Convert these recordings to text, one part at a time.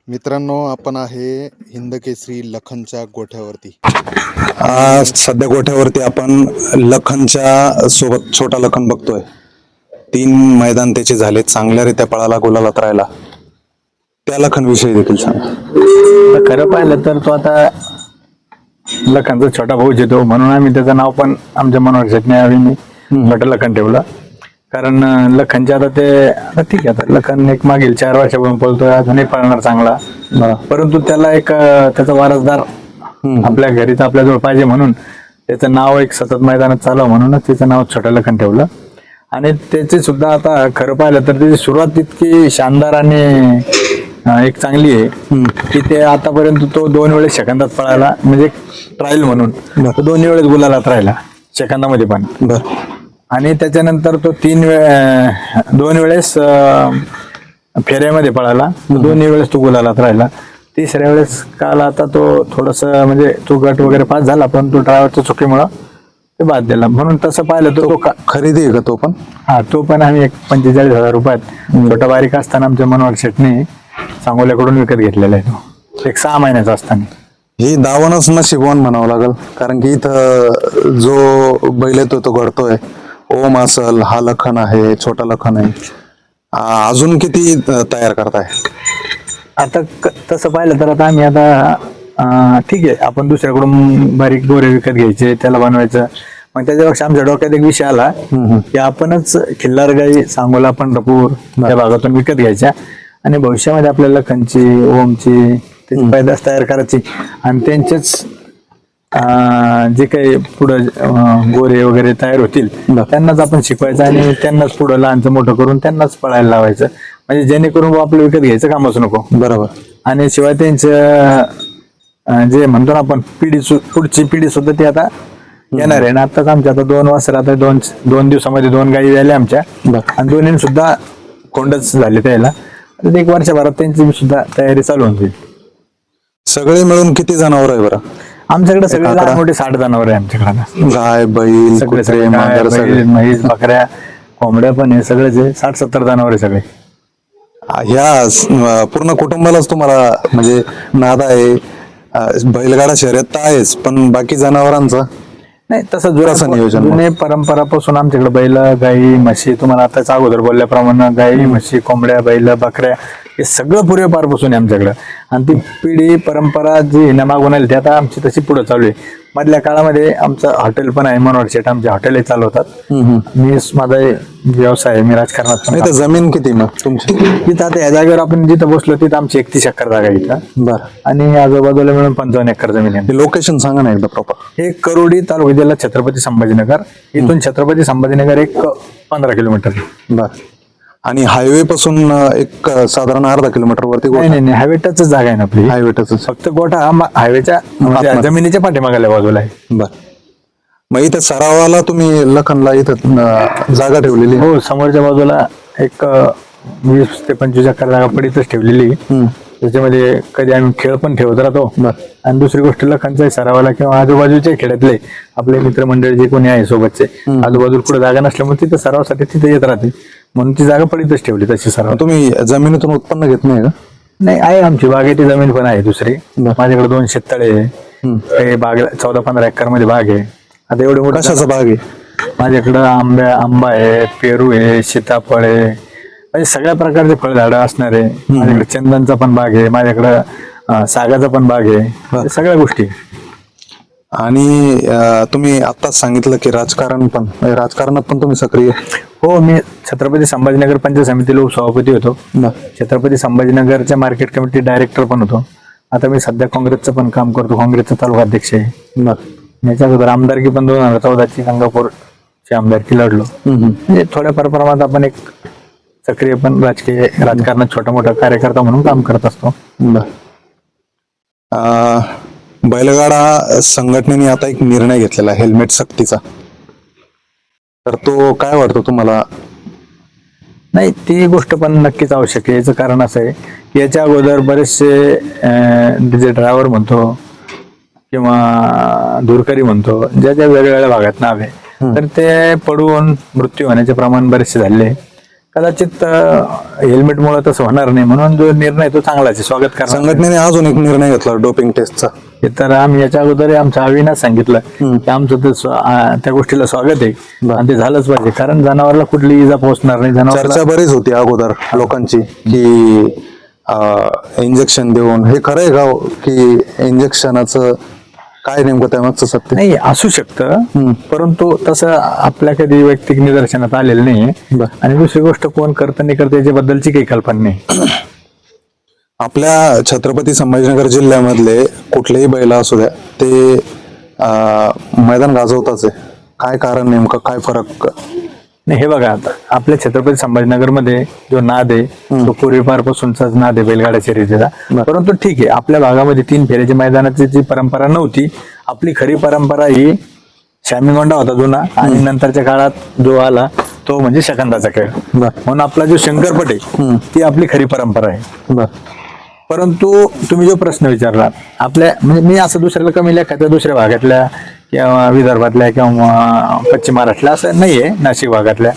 मित्रांनो, आपण आहे हिंदकेसरी लखनच्या गोठ्यावरती. सध्या गोठ्यावरती आपण लखनच्या सोबत छोटा लखन बघतोय. 3 मैदान त्याचे झाले, चांगल्यारीत्या पळाला, गुलालात राहिला. त्या लखन विषयी देखील सांगा. खरं पाहिलं तर तो आता लखनचा छोटा भाऊच येतो, म्हणून आम्ही त्याचं नाव पण आमच्या मनावर घेत नाही. आम्ही छोटा लखन ठेवला, कारण लखनच्या आता ठीक आहे, आता लखन एक मागील 4 वर्षापासून पळतोय, अजूनही पळणार चांगला. परंतु त्याला एक त्याचा वारसदार आपल्या घरीच आपल्याजवळ पाहिजे, म्हणून त्याचं नाव एक सतत मैदानात चालव, म्हणूनच त्याचं नाव छोटा लखन ठेवलं. आणि त्याची सुद्धा आता खरं पाहिलं तर त्याची सुरुवात इतकी शानदार आणि एक चांगली आहे की ते आतापर्यंत तो 2 वेळेस सेकंदात पळायला, म्हणजे ट्रायल म्हणून तो 2 वेळेस गुलालात राहिला सेकंदामध्ये पण. आणि त्याच्यानंतर तो 2 वेळेस फेऱ्यामध्ये पळाला, 2 वेळेस तो गुलालात राहिला. 3ऱ्या वेळेस काल आता तो थोडस म्हणजे तो गट वगैरे पास झाला, पण तो ड्रायव्हरच्या चुकीमुळं ते बाद दिला. म्हणून तसं पाहिलं तर तो खरेदी आहे का तो पण? हा, तो पण आम्ही एक 45,000 रुपयात छोटा बारीक असताना आमच्या मनोहर शेटने सांगोल्याकडून विकत घेतलेला आहे. तो एक 6 महिन्याचा असताना. ही दावणच नशिबवान म्हणावं लागल, कारण की इथं जो बैल येतो तो घडतोय. ओम असल, हा लखन आहे, छोटा लखन आहे. अजून किती तयार करताय? आता तसं पाहिलं तर आता आम्ही आता ठीक आहे, आपण दुसऱ्याकडून बारीक गोरे विकत घ्यायचे, त्याला बनवायचं. मग त्याच्यापेक्षा आमच्या डोक्यात एक विषय आला की आपणच खिल्लार गाई सांगोला, पंढरपूर त्या भागातून विकत घ्यायच्या, आणि भविष्यामध्ये आपल्याला लखनची, ओमची त्याची पैदास तयार करायची, आणि त्यांचेच जे काही पुढं गोरे वगैरे तयार होतील त्यांनाच आपण शिकवायचं, आणि त्यांनाच पुढं लहानचं मोठं करून त्यांनाच पळायला लावायचं, म्हणजे जेणेकरून आपलं विकत घ्यायचं कामच नको. बरोबर. आणि शिवाय त्यांचं जे म्हणतो ना आपण पुढची पिढी सुद्धा ती आता येणार आहे ना. आताच आमच्या आता 2 वासर, आता 2 दिवसामध्ये 2 गायी झाल्या आमच्या, आणि दोन्ही सुद्धा कोंडच झाले त्याला. आता 1 वर्षभरात त्यांची सुद्धा तयारी चालू होऊन जाईल. सगळे मिळून किती जनावर आहे बरं आमच्याकडे? सगळे लहान मोठे 60 जनावर आहे आमच्याकडे. गाय, बैल, सगळे मांजर, सगळे म्हैस, बकऱ्या, कोंबड्या पण आहे, सगळे जे 60-70 जनावर आहे सगळे. ह्या पूर्ण कुटुंबालाच तुम्हाला म्हणजे नाद आहे. बैलगाडा शर्यत तर आहेच, पण बाकी जनावरांचं नाही तसं जुने परंपरापासून आमच्याकडे बैल, गाई, म्हशी, तुम्हाला आताच अगोदर बोलल्याप्रमाणे गाई, म्हशी, कोंबड्या, बैल, बकऱ्या हे सगळं पूर्वीपारपासून आहे आमच्याकडं. आणि ती पिढी परंपरा जी हिना मागून आली ती आता आमची तशी पुढे चालू आहे. मधल्या काळामध्ये आमचं हॉटेल पण आहे, मनोहर शेठ आमचे हॉटेलही चालवतात. मी माझा व्यवसाय आहे, मी राजकारणात. इथं जमीन किती मग तुमची? इथं आता या जागेवर आपण जिथं बसलो तिथं आमची 31 एकर जागा आहे इथं. बरं. आणि आजूबाजूला मिळून 55 एकर जमीन आहे. लोकेशन सांगा ना एकदा प्रॉपर. हे करोडी तालुका जिल्हा छत्रपती संभाजीनगर. इथून छत्रपती संभाजीनगर एक 15 किलोमीटर. बर. आणि हायवे पासून एक साधारण अर्धा किलोमीटर वरती नाही, हायवे टच जागा आहे ना आपली. Highway touch. फक्त गोठा हायवेच्या जमिनीच्या पाठीमागाल्या बाजूला आहे. बर. मग इथं सरावाला तुम्ही लखनला इथं जागा ठेवलेली? हो, समोरच्या बाजूला एक 20 ते 25 एकर जागा पडीतच ठेवलेली. त्याच्यामध्ये कधी आम्ही खेळ पण ठेवत राहतो. आणि दुसरी गोष्ट लखनचा सरावाला किंवा आजूबाजूच्या खेड्यातले आपले मित्रमंडळी जे कोणी आहे सोबतचे, आजूबाजूला कुठे जागा नसल्यामुळे तिथं सरावासाठी तिथे येत राहते, म्हणून ती जागा पडीतच ठेवली तशी सराव. तुम्ही जमिनीतून उत्पन्न घेत नाही का? नाही, आहे आमची बागेची जमीन पण आहे दुसरी. माझ्याकडे 2 शेततळे आहे, बाग 14-15 एकर मध्ये बाग आहे. आता एवढे मोठं कशाचा बाग आहे? माझ्याकडं आंबा आहे, पेरू आहे, सीताफळ आहे, म्हणजे सगळ्या प्रकारचे फळझाडं असणार आहे. माझ्याकडे चंदनचा पण बाग आहे, माझ्याकडं सागाचा पण बाग आहे, सगळ्या गोष्टी. आणि तुम्ही आताच सांगितलं की राजकारणात पण तुम्ही सक्रिय? हो, मी छत्रपती संभाजीनगर पंचायत समितीला उपसभापती होतो. छत्रपती संभाजीनगरच्या मार्केट कमिटी डायरेक्टर पण होतो. आता मी सध्या काँग्रेसचं पण काम करतो, काँग्रेसचा तालुका अध्यक्ष आहे. याच्या अगोदर आमदारकी पण 2014ची गंगापूरची आमदारकी लढलो. म्हणजे थोड्याफार प्रमाणात आपण एक सक्रिय पण राजकारणात छोटा मोठा कार्यकर्ता म्हणून काम करत असतो. बैलगाडा संघटनेने आता एक निर्णय घेतलेला हेल्मेट सक्तीचा, तर तो काय वाटतो तुम्हाला? नाही, ती गोष्ट पण नक्कीच आवश्यक आहे. याचं कारण असं आहे की याच्या अगोदर बरेचसे जे ड्रायव्हर म्हणतो किंवा धुरकरी म्हणतो, ज्या वेगवेगळ्या भागात नाव आहे, तर ते पडून मृत्यू होण्याचे प्रमाण बरेचसे झाले. कदाचित हेल्मेटमुळे तसं होणार नाही, म्हणून जो निर्णय तो चांगलाच आहे, स्वागत करा. संघटनेने अजून एक निर्णय घेतला डोपिंग टेस्टचा. हे तर आम्ही याच्या अगोदर आमच्या अविनाश सांगितलं की आमचं ते त्या गोष्टीला स्वागत आहे आणि ते झालंच पाहिजे, कारण जनावरला कुठली इजा पोहोचणार नाही. जनावरला चर्चा बरीच होती अगोदर लोकांची की इंजेक्शन देऊन, हे खरं आहे का की इंजेक्शनाचं काय नेमकं त्यामागचं सत्य? नाही असू शकतं, परंतु तसं आपल्या कधी वैयक्तिक निदर्शनात आलेलं नाही. आणि दुसरी गोष्ट, कोण करतं नाही करतं याच्याबद्दलची काही कल्पना नाही. आपल्या छत्रपती संभाजीनगर जिल्ह्यामधले कुठलेही बैल असू द्या ते मैदान गाजवताच आहे. काय कारण नेमकं, काय फरक? नाही हे बघा, आता आपल्या छत्रपती संभाजीनगर मध्ये जो नाद आहे तो पूर्वीपारपासूनचाच नाद आहे बैलगाडा शर्यतीचा. परंतु ठीक आहे, आपल्या भागामध्ये 3 फेऱ्याच्या मैदानाची जी परंपरा नव्हती, आपली खरी परंपरा ही शामीगोंडा होता जुना, आणि नंतरच्या काळात जो आला तो म्हणजे सेकंदाचा खेळ. म्हणून आपला जो शंकरपट आहे ती आपली खरी परंपरा आहे. परंतु तुम्ही जो प्रश्न विचारला, आपल्या म्हणजे मी असं दुसऱ्याला कमी लेखाच्या दुसऱ्या भागातल्या किंवा विदर्भातल्या किंवा पश्चिम महाराष्ट्रातल्या असं नाहीये, नाशिक भागातल्या,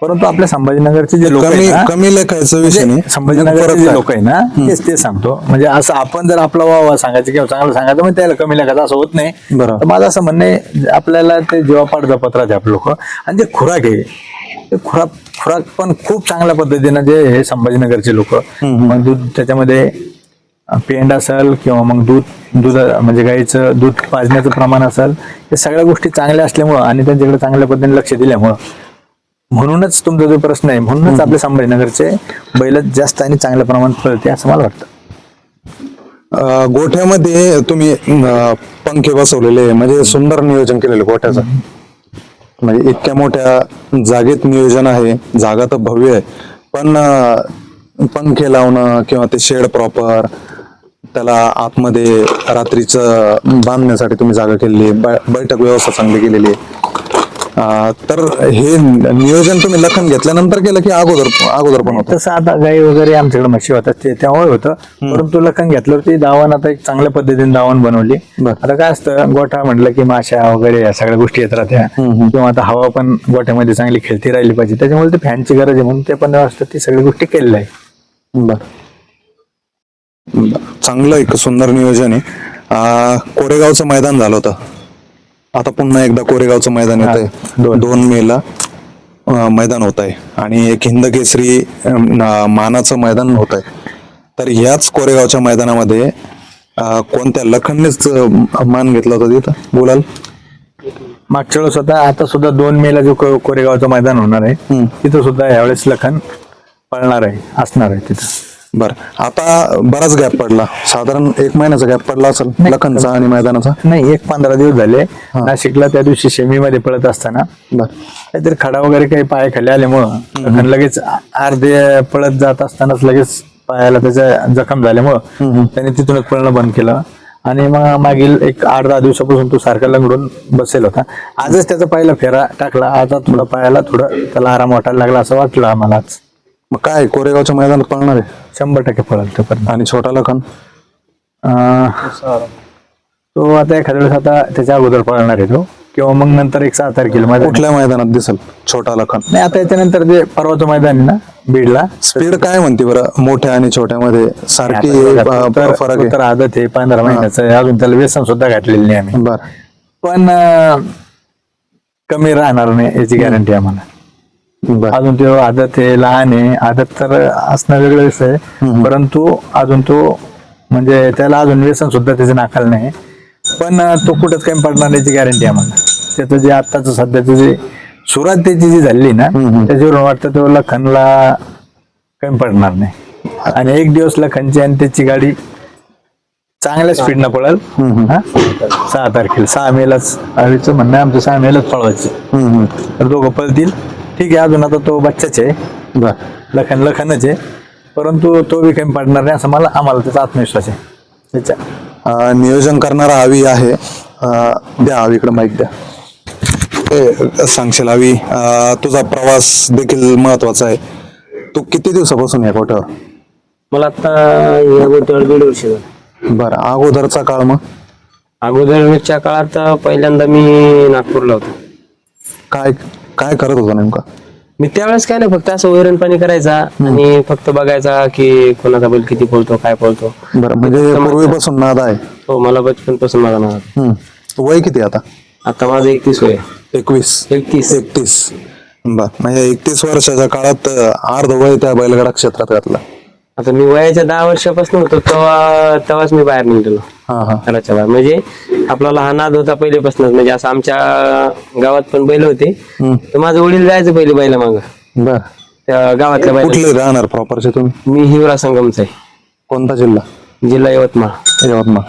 परंतु आपल्या संभाजीनगरचे जे लोक आहेत ना, कमी लेखायचा विषय नाही, संभाजीनगरचे जे लोक आहे ना ते सांगतो. म्हणजे असं आपण जर आपला वाह सांगायचं किंवा चांगलं सांगायचं म्हणजे त्याला कमी लेखाचं असं होत नाही. तर माझं असं म्हणणं आहे, आपल्याला ते जीवापाड जपत राहते आपले लोक. आणि जे खुराक आहे ते खुराक पण खूप चांगल्या पद्धतीनं जे हे संभाजीनगरचे लोक, मग दूध त्याच्यामध्ये पेंड असेल किंवा मग दूध म्हणजे गाईचं दूध पाजण्याचं प्रमाण असेल, हे सगळ्या गोष्टी चांगल्या असल्यामुळं आणि त्यांच्याकडे चांगल्या पद्धतीने लक्ष दिल्यामुळं, म्हणूनच तुमचा जो प्रश्न आहे, म्हणूनच आपले संभाजीनगरचे बैल जास्त आणि चांगल्या प्रमाणात पळते असं मला वाटतं. गोठ्यामध्ये तुम्ही पंखे बसवलेले, म्हणजे सुंदर नियोजन केलेलं गोठ्याचं. म्हणजे इतक्या मोठ्या जागेत नियोजन आहे, जागा तर भव्य आहे, पण पंखे लावणं किंवा ते शेड प्रॉपर, त्याला आतमध्ये रात्रीचं बांधण्यासाठी तुम्ही जागा केलेली, बैठक व्यवस्था चांगली केलेली आहे. तर हे नियोजन तुम्ही लखन घेतल्यानंतर केलं की अगोदर पण होतं? तसं आता गाई वगैरे आमच्याकडे म्हशी होतात ते त्यामुळे होतं, परंतु लखन घेतल्यावरती दावण आता एक चांगल्या पद्धतीने दावण बनवली. आता काय असतं, गोठा म्हटलं की माशा वगैरे या सगळ्या गोष्टी येत राहत्या, किंवा आता हवा पण गोठ्यामध्ये चांगली खेळती राहिली पाहिजे, त्याच्यामुळे ते फॅनची गरज आहे, म्हणून ते पण व्यवस्थित ती सगळी गोष्टी केलेल्या आहे. चांगलं एक सुंदर नियोजन आहे. कोरेगावचं मैदान झालं होतं, आता पुन्हा एकदा कोरेगावचं मैदान येत आहे. 2 मेला मैदान होत आहे आणि एक हिंद केसरी मानाचं मैदान होत आहे. तर याच कोरेगावच्या मैदानामध्ये कोणत्या लखननेच मान घेतला होता तिथं, बोलाल? मागच्या वेळेस होता, आता सुद्धा 2 मेला जो कोरेगावचं मैदान होणार आहे तिथं सुद्धा यावेळेस लखन पळणार आहे, असणार आहे तिथं. बर, आता बराच गॅप पडला, साधारण 1 महिन्याचा गॅप पडला असेल लखनचा आणि मैदानाचा? नाही, 15 दिवस झाले. नाशिकला त्या दिवशी शेमी मध्ये पळत असताना काहीतरी खडा वगैरे काही पाय खाली आल्यामुळं लखन लगेच अर्धे पळत जात असतानाच लगेच पायाला त्याच्या जखम झाल्यामुळं त्याने तिथूनच पळणं बंद केलं. आणि मग मागील एक 8-10 दिवसापासून तो सारखा लंगडून बसेल होता. आजच त्याचा पहिला फेरा टाकला, आता थोडं पायाला त्याला आराम वाटायला लागला असं वाटलं आम्हालाच. मग काय कोरेगावच्या मैदानात पळणार आहे? 100% पळेल तो पण. आणि छोटा लखन तो आता एखाद्या वेळेस आता त्याच्या अगोदर पळणार आहे तो, किंवा मग नंतर एक 6 तारखेला कुठल्या मैदानात दिसेल छोटा लखन? नाही, आता याच्यानंतर जे परवाचं मैदान आहे ना बीडला. स्पीड काय म्हणते बरं, मोठ्या आणि छोट्यामध्ये सारखी फरक आहे? तर आदत आहे, 15 महिन्याचं आहे, अजून त्याला व्यसन सुद्धा घातलेलं नाही आम्ही. बर, पण कमी राहणार नाही याची गॅरंटी आम्हाला. अजून तो आदत आहे, लहान आहे, आदत तर असणं वेगळं विषय आहे, परंतु अजून तो म्हणजे त्याला अजून व्यसन सुद्धा त्याचं नाकाल नाही, पण तो कुठंच कमी पडणार नाही याची गॅरंटी आम्हाला. त्याचं जे आत्ताचं सध्याचं जे सुरुवात त्याची जी झाली ना, त्याच्यावरून वाटतं तो लखनला कमी पडणार नाही. आणि एक दिवस लखनची आणि त्याची गाडी चांगल्या स्पीडनं पळेल. 6 तारखेला 6 मेलाच हवीचं म्हणणं आमचं, 6 मेलाच पळवायची. तर दोघं पळतील. ठीक आहे, अजून आता तो बच्चाच आहे, लखनच आहे, परंतु तो बी कमी पडणार नाही असं आम्हाला त्याचा आत्मविश्वास आहे. त्याच्या नियोजन करणारा आवी आहे, द्या आवीकडे माईक द्या. सांगशील आवी, तुझा प्रवास देखील महत्वाचा आहे. तू किती दिवसापासून या गोठ्यावर? मला आता या गोष्टीवर 1.5 वर्ष झालं. बरं, अगोदरचा काळ? मग अगोदरच्या काळात पहिल्यांदा मी नागपूरला होतो. काय काय करत होता नेमका? मी त्यावेळेस काय नाही, फक्त असं वैरण पाणी करायचा आणि फक्त बघायचा की कोणाचा बैल किती पळतो काय पळतो. बरं, म्हणजे पूर्वीपासून नाद आहे. हो, मला बचपन पासून माझा नाव आहे. वय किती आता? आता माझं 31 वय. 31. बर, म्हणजे 31 वर्षाच्या काळात अर्ध वय त्या बैलगाडा क्षेत्रात घातलं. आता मी वयाच्या 10 वर्षापासून होतो तेव्हाच मी बाहेर निघलो घराच्या बाहेर. म्हणजे आपला लहान नाद होता पहिलेपासूनच. म्हणजे असं आमच्या गावात पण बैल होते, तर माझं वडील जायचं पहिले बैला मागं. बर, त्या गावातल्या बैल. कुठले राहणार प्रॉपरचे तुम्ही? मी हिवरा संगमचा आहे. कोणता जिल्हा? जिल्हा यवतमाळ. यवतमाळ.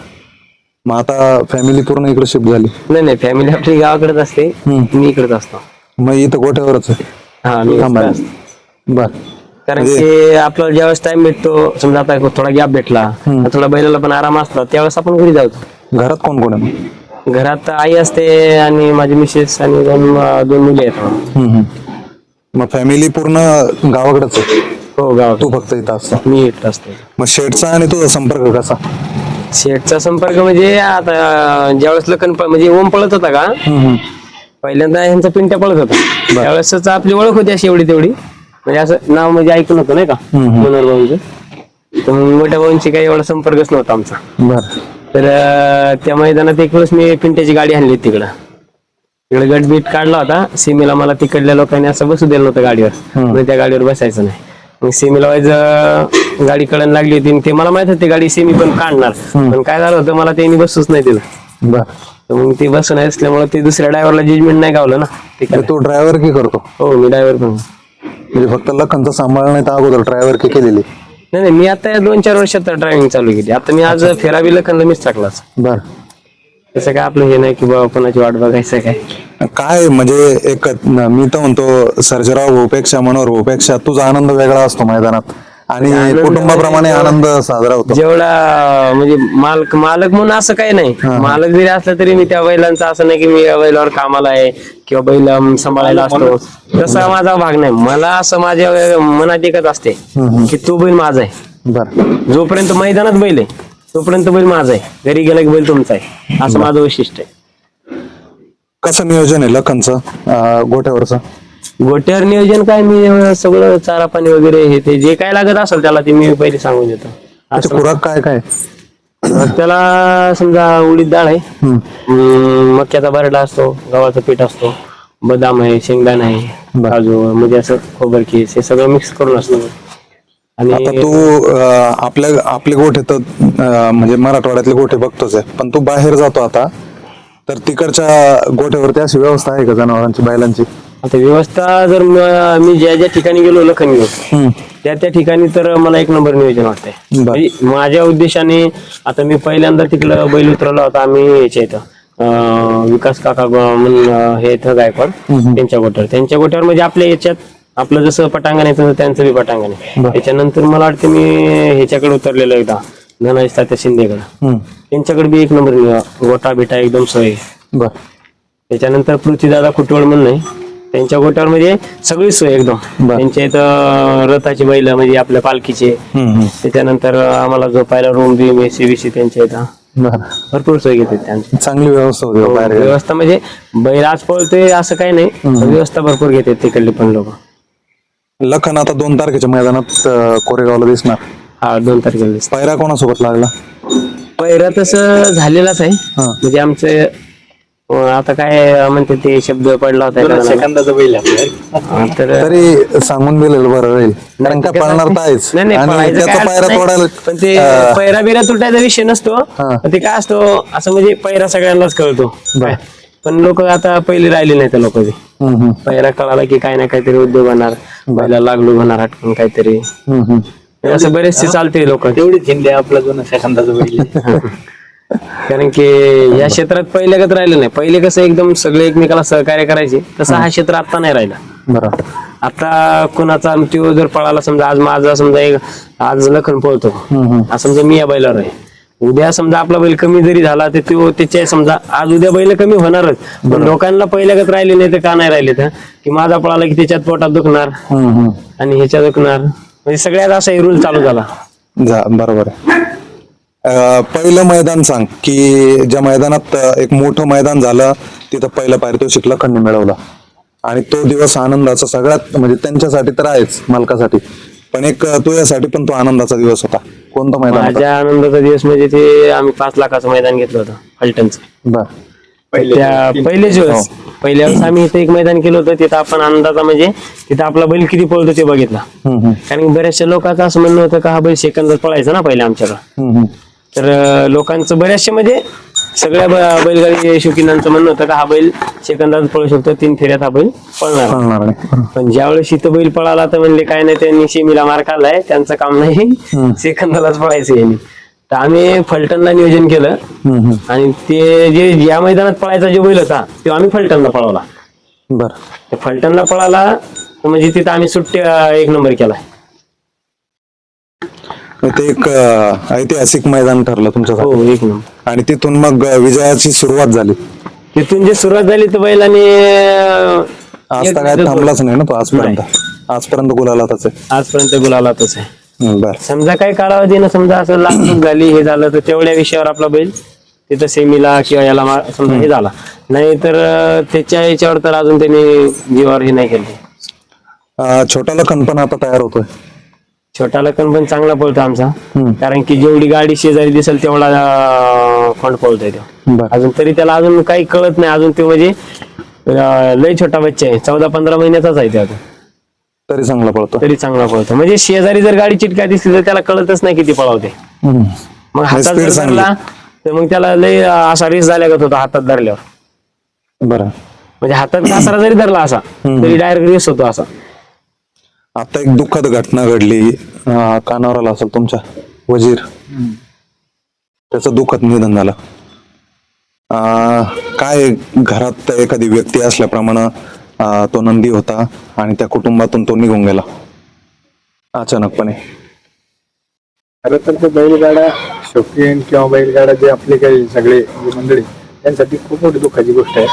मग आता फॅमिली पूर्ण इकडे शिफ्ट झाली? नाही, फॅमिली आपली गावाकडेच असते, मी इकडेच असतो. मग इथं गोठ्यावरच आहे? हा, मी थांबायला. बर, कारण की आपल्याला ज्यावेळेस टाइम भेटतो, समजा आता थोडा गॅप भेटला, थोडा बैलाला पण आराम असला, त्यावेळेस आपण घरी जातो. घरात कोण कोण आहे मग? घरात आई असते आणि माझी मिसेस आणि दोन मुली आहेत. मग फॅमिली पूर्ण गावाकडेच आहे? हो, गावात. तू फक्त इथं असतो? मी एकटा असतो. मग शेठचा आणि तुझा संपर्क कसा? शेठचा संपर्क म्हणजे आता ज्यावेळेस लखन म्हणजे ओम पळत होता का, पहिल्यांदा ह्यांचा पिंट्या पळत होता, त्यावेळेस आपली ओळख होती अशी एवढी तेवढी. म्हणजे असं नाव म्हणजे ऐकून होतं नाही का मनोहर भाऊंचं. तर मोठ्या भाऊंची काही एवढा संपर्कच नव्हता आमचा. बर, तर त्या मैदानात एक वेळेस मी पिंट्याची गाडी आणली तिकडे गटबीट काढला होता. सीमेला मला तिकडल्या लोकांनी असं बसू दिलं नव्हतं गाडीवर, म्हणजे त्या गाडीवर बसायचं नाही. मग सेमीला व्हायचं, गाडी कळण लागली होती आणि ते मला माहित होती गाडी सेमी पण काढणार, पण काय झालं होतं मला त्यांनी बसूच नाही दिलं. बर, तर मग ते बसून असल्यामुळे ते दुसऱ्या ड्रायव्हरला जजमेंट नाही गावलं ना. तू ड्रायव्हर की करतो? हो, मी ड्रायव्हर पण. म्हणजे फक्त लखनचं सांभाळण्यात अगोदर ड्रायव्हर की केलेली? नाही, मी आता 2-4 वर्षात ड्रायव्हिंग चालू केली. आता मी आज फेरावी लखनला मिस टाकलाच. बर, तसं काय आपलं हे नाही की बाबा कोणाची वाट बघायचं काय. काय म्हणजे एक मी तर म्हणतो सर्जेराव भाऊपेक्षा मनोहर भाऊपेक्षा तुझा आनंद वेगळा असतो मैदानात आणि कुटुंबाप्रमाणे आनंद साजरा होतो. जेवढा म्हणजे मालक म्हणून असं काही नाही. मालक जरी असला तरी मी त्या बैलांचं असं नाही की मी या बैलावर कामाला आहे किंवा बैल सांभाळायला असतो, तसा माझा भाग नाही. मला असं माझ्या मनात एकच असते की तो बैल माझा आहे. बर, जोपर्यंत मैदानात बैल आहे तोपर्यंत बैल माझा आहे, घरी गेला की बैल तुमचा आहे, असं माझं वैशिष्ट्य आहे. कसं नियोजन आहे लखनचं गोठ्यावरचं? गोट्यावर नियोजन काय, मी सगळं चारा पाणी वगैरे हे ते जे काय लागत असेल त्याला ते मी पहिले सांगून देतो. अच्छा, खुराक काय काय? त्याला समजा उडीद डाळ आहे, मक्याचा बरडा असतो, गव्हाचं पीठ असतो, बदाम आहे, शेंगदाणा आहे, काजू, म्हणजे असं खोबर केस हे सगळं मिक्स करून असतं. आता आणि तू आपले गोठे तर म्हणजे मराठवाड्यातले गोठे बघतोच आहे, पण तू बाहेर जातो आता, तर तिकडच्या गोठ्यावरती अशी व्यवस्था आहे का जनावरांची बैलांची? आता व्यवस्था जर मी ज्या ज्या ठिकाणी गेलो लखन घेऊन त्या ठिकाणी तर मला एक नंबर नियोजन वाटतंय. म्हणजे माझ्या उद्देशाने आता मी पहिल्यांदा तिकडं बैल उतरवला होता आम्ही याच्या इथं विकास काका म्हणून हे इथं गायकवाड त्यांच्या गोट्यावर म्हणजे आपल्या याच्यात आपलं जसं पटांगण आहे तसं त्यांचं बी पटांगण आहे. त्याच्यानंतर मला वाटतं मी ह्याच्याकडे उतरलेलो एकदा धनाजी तात्या शिंदेकडे, त्यांच्याकडे बी एक नंबर गोटा बिटा एकदम सोय. त्याच्यानंतर पृथ्वीदादा कुटवळ म्हणून आहे, त्यांच्या गोट्यावर म्हणजे सगळी सोय एकदम. त्यांच्या इथं रथाची बैल म्हणजे आपल्या पालखीचे, त्याच्यानंतर आम्हाला झोपायला रूम बीम एसी बीसी त्यांच्या इथं भरपूर सोय घेतात त्यांची. चांगली व्यवस्था होती. व्यवस्था म्हणजे बैल आज पळतोय असं काही नाही, व्यवस्था भरपूर घेतात तिकडले पण लोक. लखन आता 2 तारखेच्या मैदानात कोरेगावला दिसणार. हा, 2 तारखेला दिसत. पायरा कोणासोबत लागला? पैरा तसं झालेलाच आहे, म्हणजे आमचं आता काय म्हणते ते शब्द पडला होता सेकंदाचा बैल तर तरी सांगून दिलेलं बरं राहील, कारण का पळणार तर आहेच. पण ते पैरा बिरा तुटायचा विषय नसतो, ते काय असतो असं म्हणजे पैरा सगळ्यांनाच कळतो. पण लोक आता पहिले राहिले नाही तर लोक पैरा कळाला की काय ना काहीतरी उद्योग होणार, बैला लागलो होणार हटकून काहीतरी, असं बरेचसे चालते लोक. तेवढीच हिंदी आपला जो सेकंदाचा बैल. कारण की या क्षेत्रात पहिल्यागत राहिलं नाही. पहिले कसं एकदम सगळे एकमेकाला सहकार्य करायचे, तसं हा क्षेत्र आता नाही राहिला. बरोबर. आता कोणाचा तो जर पळाला समजा आज माझा समजा आज लखन पळतो, आज समजा मी या बैलावर आहे, उद्या समजा आपला बैल कमी जरी झाला तर तो त्याच्या समजा आज उद्या बैल कमी होणारच. पण लोकांना पहिल्यागत राहिले नाही तर का नाही राहिले तर की माझा पळाला की त्याच्यात पोटात दुखणार आणि ह्याच्यात दुखणार, म्हणजे सगळ्यात असा रूल चालू झाला. बरोबर आहे. पहिलं मैदान सांग की ज्या मैदानात एक मोठं मैदान झालं तिथं पहिलं पारितोषिक लखनने मिळवलं. आणि तो दिवस आनंदाचा सगळ्यात म्हणजे त्यांच्यासाठी तर आहेच, मालकासाठी, पण एक तुझ्यासाठी पण तो आनंदाचा दिवस होता. कोणता मैदान होता? माझ्या आनंदाचा दिवस म्हणजे ते आम्ही 5 लाखाचं मैदान घेतलं होतं फलटणचं. बर. पहिलेच दिवस पहिल्या वेळेस आम्ही इथे एक मैदान केलं होतं. तिथं आपण अंदाजा म्हणजे तिथं आपला बैल किती पळतो ते बघितला. कारण की बऱ्याचशा लोकांचं असं म्हणणं होतं का हा बैल सेकंदात पळायचा ना पहिले आमच्याकडं. तर लोकांचं बऱ्याचशा म्हणजे सगळ्या बैलगाडी शौकीनांचं म्हणणं होतं का हा बैल सेकंदात पळू शकतो, 3 फेऱ्यात हा बैल पळणार. पण ज्यावेळेस इथं बैल पळाला तर म्हणले काय नाही, त्यांनी सेमीला मार खाल्लाय, त्यांचं काम नाही सेकंदालाच पळायचं यांनी. तर आम्ही फलटणला नियोजन केलं आणि ते जे ज्या मैदानात पळायचा जो बैल होता तो आम्ही फलटणला पळवला. बर. ते फलटणला पळाला म्हणजे तिथं आम्ही सुट्टी 1 नंबर केलाय. ते एक ऐतिहासिक मैदान ठरलं तुमच्यासाठी. हो 1 नंबर. आणि तिथून मग विजयाची सुरुवात झाली. तिथून जे सुरुवात झाली तर बैलाने आज तर काय थांबलाच नाही ना तो आजपर्यंत गुलाला त्याच आजपर्यंत गुलाला तसं आहे. बर. समजा काही कालावधीनं समजा असं लागून झाली हे झालं तर तेवढ्या विषयावर आपला बैल तिथं सेमीला किंवा याला समजा हे झाला नाही तर त्याच्या याच्यावर तर अजून त्यांनी जीवावर हे नाही केले. छोटा लखन पण आता तयार होतोय. छोटा लखन पण चांगला पळतो आमचा, कारण की जेवढी गाडी शेजारी दिसेल तेवढा खोंड पळतोय तो. बर. अजून तरी त्याला अजून काही कळत नाही, अजून तो म्हणजे लय छोटा बच्चा आहे, 14-15 महिन्याचाच आहे तो अजून. तरी चांगला पळतो. तरी चांगला पळतो म्हणजे शेजारी जर गाडी चिटका दिसली तर त्याला कळतच नाही किती पळवते. मग हातात speed जर धरला तर मग त्याला लय असा रेस झाल्यागत होता हातात धरल्यावर. बरं. म्हणजे हातात कासरा जरी धरला असा तरी डायरेक्ट रेस होतो असा. आता एक दुःखद घटना घडली, कानावर आला असेल तुमच्या, वजीर, त्याचं दुःखद निधन झालं. काय घरात एखादी व्यक्ती असल्याप्रमाणे तो नंदी होता आणि त्या कुटुंबातून तो निघून गेला अचानकपणे. खरं तर ते बैलगाडा शौकीन किंवा बैलगाडा जे आपले काही सगळे जे मंडळी त्यांसाठी खूप मोठी दुःखाची गोष्ट आहे.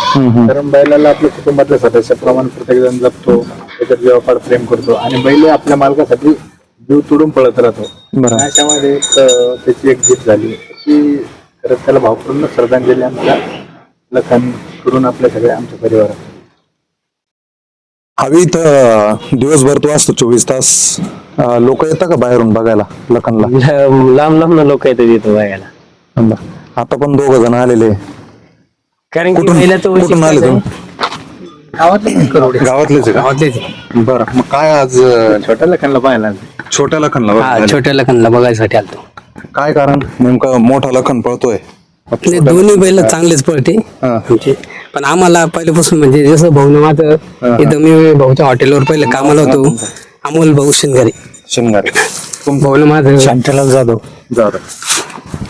कारण बैलाला आपल्या कुटुंबातल्या सदस्याप्रमाणे प्रत्येक जण जपतो, त्याच्यात व्यवहार प्रेम करतो आणि बैल आपल्या मालकासाठी जीव तोडून पळत राहतो. त्याच्यामध्ये त्याची एक जीत झाली की खरंच त्याला भावपूर्ण श्रद्धांजली आमच्या लखन करून आपल्या सगळ्या आमच्या परिवारात. हवीत दिवसभर तो असतो 24 तास. लोक येतात का बाहेरून बघायला लखनला? लांब लांब ना लोक येतात इथं बघायला. आता पण 2 जण आलेले. कारण की कुठून पहिला तो आले तुम्ही? गावातलेच आहे का? गावातलेच. बरं. मग काय आज छोट्या लखनला पाहायला छोट्या लखनला हा, बघायला? छोट्या लखनला बघायसाठी आलतो. काय कारण नेमकं? मोठा लखन पळतोय. आपले दोन्ही बैल चांगलेच पळते आमचे. पण आम्हाला पहिल्यापासून म्हणजे जसं भाऊन माझं इथं मी भाऊच्या हॉटेलवर पहिले कामाला होतो, अमोल भाऊ शिंगारे. भाऊन माझं शांतलाल जाधव.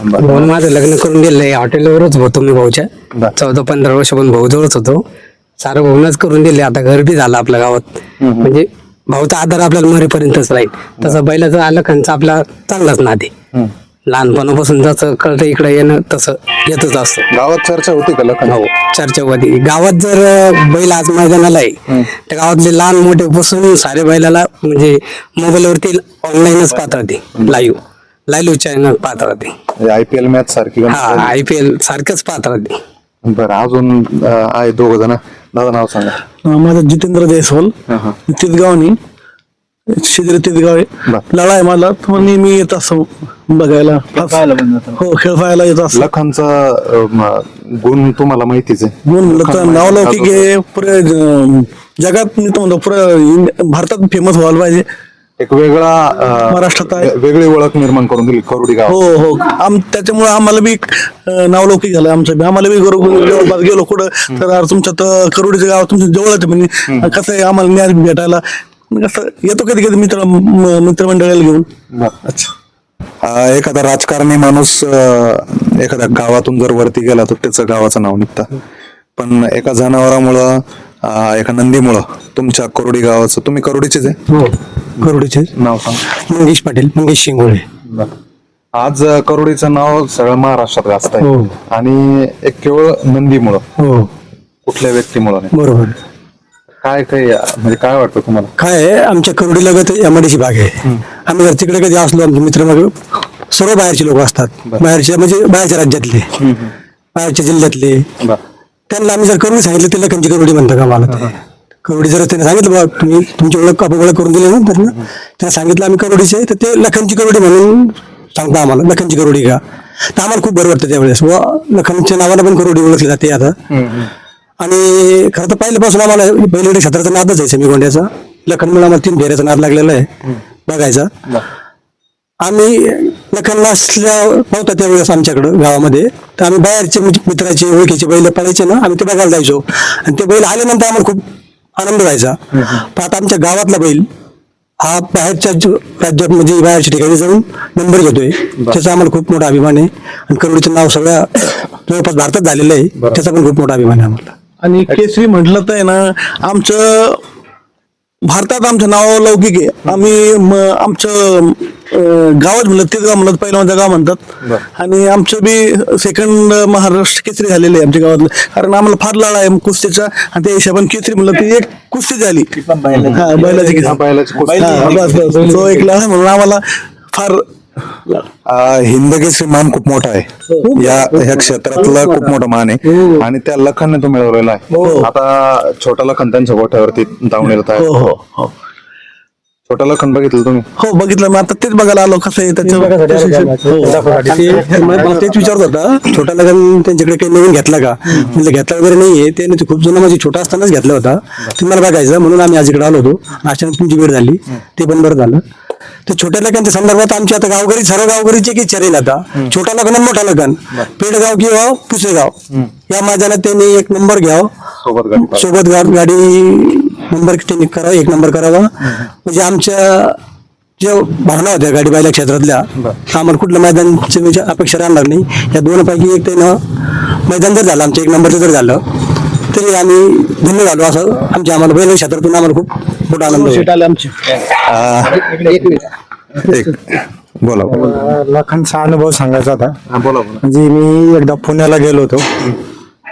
भाऊन माझं लग्न करून गेलंय हॉटेलवरच होतो मी भाऊच्या. 14-15 वर्ष पण भाऊ जवळच होतो. सारं भाऊनच करून दिले. आता घर बी झालं आपल्या गावात. म्हणजे भाऊचा आधार आपल्याला मरेपर्यंतच राहील. तसं बैलाचा लखनचा आपला चांगलाच नाते. लहानपणापासून जसं कळतं इकडे येणं तसं येतच असतं. गावात चर्चा होती का लखन? हो, चर्चा होती. गावात जर बैल आज मैदानाला आहे तर गावातले लहान मोठे बसून सारे बैलाला म्हणजे मोबाईलवरती ऑनलाईनच पाहत राहते. लाईव्ह चॅनल पाहत राहते. IPL मॅच सारखी. हा, IPL सारखंच पाहत राहते. बरं. अजून आहे 2 जण. दादा नाव सांगा. माझं जितेंद्र जयस्वाल, तिथगावनी शेजारी तिथगाव आहे. लढा आहे माझा, तो नेहमी येत असतो बघायला. हो, खेळ पाहायला येत असतो. लखनचा गुण तुम्हाला माहितीच आहे. गुण म्हणलं तर नावलौकिक आहे. पुरे जगात मी तो म्हणतो पुरे भारतात फेमस व्हायला पाहिजे. एक वेगळा महाराष्ट्रात आहे. वेगळी ओळख निर्माण करून दिली करोडी गाव. हो. त्याच्यामुळे आम्हाला बी नावलौकिक झालं आमचं बी. आम्हाला बी जवळपास गेलो कुठं तर तुमच्यात करोडीचं गाव तुमच्या जवळच म्हणजे कसं आहे आम्हाला न्याय भेटायला कसं येतो कधी कधी मित्रमंडळाला घेऊन. अच्छा. एखादा राजकारणी माणूस एखाद्या गावातून जर वरती गेला तर त्याचं गावाचं नाव निघतं. पण एका जनावरामुळं एका नंदीमुळं तुमच्या करोडी गावाचं, तुम्ही करोडीचेच आहे? हो, करोडीचे नाव सांग. मंगेश पाटील, मंगेश शिंगोळे. आज करोडीचं नाव सगळं महाराष्ट्रात गाजत आहे. आणि एक केवळ नंदीमुळं, हो, कुठल्या व्यक्तीमुळं नाही. बरोबर. काय म्हणजे काय वाटतं तुम्हाला? काय आहे आमच्या करोडी लगत एमआयडीसी भाग आहे. आम्ही जर तिकडे कधी असलो आमचे मित्र मग सर्व बाहेरचे लोक असतात. बाहेरचे म्हणजे बाहेरच्या राज्यातले, बाहेरच्या जिल्ह्यातले. त्यांना आम्ही जर करून सांगितलं ते लखनची करोडी म्हणतात का मला. करोडी जर त्याने सांगितलं बा तुम्ही तुमची ओळख आपण ओळख करून दिली ना त्याने सांगितलं आम्ही करोडीचे आहे, तर ते लखनची करोडी म्हणून सांगता आम्हाला लखनची करोडी का, तर आम्हाला खूप बरं वाटतं त्यावेळेस व लखनच्या नावानं पण करोडी ओळखली जाते आता. आणि खरं तर पहिल्यापासून आम्हाला बैलगाडी क्षेत्राचा नादच आहे सेमीगोंड्याचा. लखनमुळे आम्हाला 3 फेऱ्याचा नाद लागलेला आहे बघायचा. आम्ही लखनला नव्हता त्यावेळेस आमच्याकडं गावामध्ये, तर आम्ही बाहेरचे मित्राचे ओळखीचे बैल पळायचे ना, आम्ही ते बघायला जायचो. आणि ते बैल आल्यानंतर आम्हाला खूप आनंद व्हायचा. पण आता आमच्या गावातला बैल हा बाहेरच्या राज्यात म्हणजे बाहेरच्या ठिकाणी जाऊन नंबर घेतोय, त्याचा आम्हाला खूप मोठा अभिमान आहे. आणि करोडीचं नाव सगळ्या जवळपास भारतात झालेलं आहे, त्याचा पण खूप मोठा अभिमान आहे आम्हाला. आणि केसरी म्हटलं तर आहे ना, आमचं भारतात आमचं नाव लौकिक आहे. आम्ही आमचं गावात म्हणलं ते गाव म्हणलं पहिलं माझं गाव म्हणतात. आणि आमचं बी सेकंड महाराष्ट्र केसरी झालेलं आहे आमच्या गावातलं, कारण आम्हाला फार लढा आहे कुस्तीचा. आणि त्या हिशोबाने केसरी म्हणलं ती एक कुस्ती झाली, हा बैलाची कुस्ती. हा, बस बस तो एक लढा म्हणून आम्हाला फार हिंदकेसरी मान खूप मोठा आहे, या क्षेत्रातला खूप मोठा मान आहे. आणि त्या लखनने तो मिळवलेला आहे. आता छोटा लखन त्यांच्या गोठ्यावरती धावून येत आहे. हो हो हो छोटा लखन बघितलं तुम्ही? हो बघितलं मी आता तेच बघायला आलो कसं आहे त्याचं. मला तेच विचारत होता, छोटा लग्न त्यांच्याकडे काही नवीन घेतला का, म्हणजे घेतला वगैरे नाहीये, त्याने खूप जुना म्हणजे छोटा असतानाच घेतला होता, तुम्हाला बघायचं म्हणून आम्ही आज इकडे आलो होतो. अचानक तुमची वेळ झाली, ते पण बरं झालं. तर छोट्या लग्नाच्या संदर्भात आमची आता गावकरी सर्व गावकरीची एक इच्छा राहील आता, छोटा लग्न मोठा लग्न, पेडगाव किंवा पुसेगाव या मैदानात त्यांनी एक नंबर घ्यावा, सोबत गाडी नंबर त्यांनी करावा, 1 नंबर करावा. म्हणजे आमच्या ज्या भावना होत्या गाडी बायला क्षेत्रातल्या, आम्हाला कुठलं मैदानची अपेक्षा राहणार नाही. या 2 पैकी एक त्यानं मैदान जर झालं आमचं 1 नंबरचं जर झालं तरी आम्ही धन्य झालो. असं आमच्या आम्हाला बैल क्षेत्रातून आम्हाला खूप मोठा आनंद सीट आले आमची. बोला. लखनचा अनुभव सांगायचा होता. म्हणजे मी एकदा पुण्याला गेलो होतो,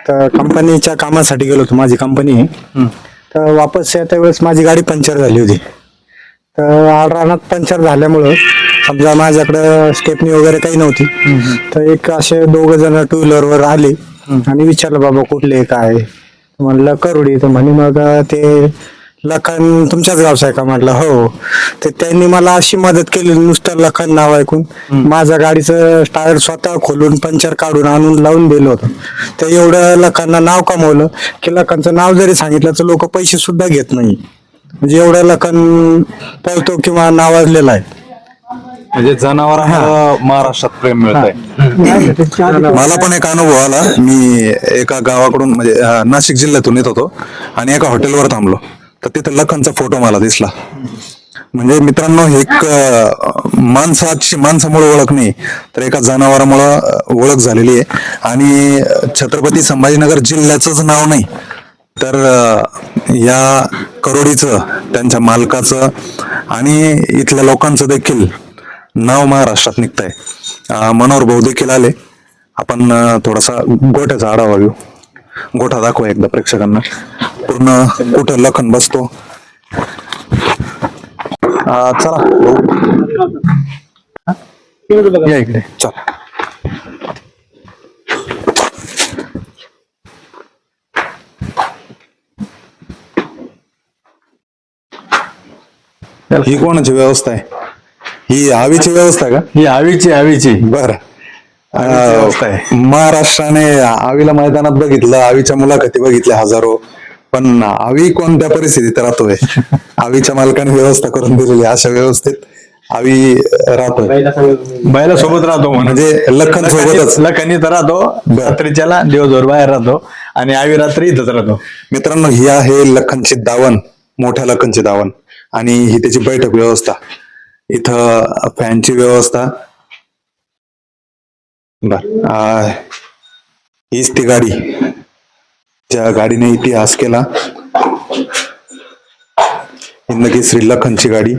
तर कंपनीच्या कामासाठी गेलो होतो, माझी कंपनी आहे. तर वापस येत्या वेळेस माझी गाडी पंक्चर झाली होती. तर आडरानात पंक्चर झाल्यामुळं समजा माझ्याकडं स्टेपनी वगैरे काही नव्हती. तर एक असे 2 जण 2 व्हीलरवर आले आणि विचारलं बाबा कुठले काय, म्हणलं करोडी. तर म्हणे मग ते लखन तुमच्याच गावचा आहे का, म्हटलं हो. तर त्यांनी मला अशी मदत केली, नुसतं लखन नाव ऐकून माझ्या गाडीचं टायर स्वतः खोलून पंक्चर काढून आणून लावून दिलं होतं. तर एवढं लखनना नाव कमवलं की लखनचं नाव जरी सांगितलं तर लोक पैसे सुद्धा घेत नाही. म्हणजे एवढं लखन पळतो किंवा नावाजलेला आहे. म्हणजे जनावरांना महाराष्ट्रात प्रेम मिळत आहे. मला पण एक अनुभव आला. मी एका गावाकडून म्हणजे नाशिक जिल्ह्यातून येत होतो आणि एका हॉटेलवर थांबलो, तर तिथे लखनचा फोटो मला दिसला. म्हणजे मित्रांनो, एक माणसामुळे ओळख नाही तर एका जनावरामुळे ओळख झालेली आहे. आणि छत्रपती संभाजीनगर जिल्ह्याचंच नाव नाही तर या करोडीचं, त्यांच्या मालकाचं आणि इथल्या लोकांचं देखील नाव महाराष्ट्रात निघतंय. मनोहर भाऊ देखील आले. आपण थोडासा गोठ्याचा आढावा घेऊ. गोठा दाखवा एकदा प्रेक्षकांना पूर्ण, कुठं लखन बसतो. चला या इकडे. चल. ही कोणाची व्यवस्था आहे? ही आवीची व्यवस्था का? ही आवीची बर. व्यवस्था आहे. महाराष्ट्राने आवीला मैदानात बघितलं, आवीच्या मुलाखती बघितल्या हजारो, पण आवी कोणत्या परिस्थितीत राहतोय? आवीच्या मालकाने व्यवस्था करून दिलेली, अशा व्यवस्थेत आवी राहतोय. बैला सोबत राहतो म्हणजे लखन सोबतच. लखनी तर राहतो रात्रीच्याला, दिवसभर बाहेर राहतो आणि आवी रात्री इथंच राहतो. मित्रांनो, ही आहे लखनची दावण, मोठ्या लखनची दावण. आणि ही त्याची बैठक व्यवस्था, इथं फॅनची व्यवस्था. बर, हीच ती गाडी ज्या गाडीने इतिहास केला, हिंदकेसरी लखनची गाडी.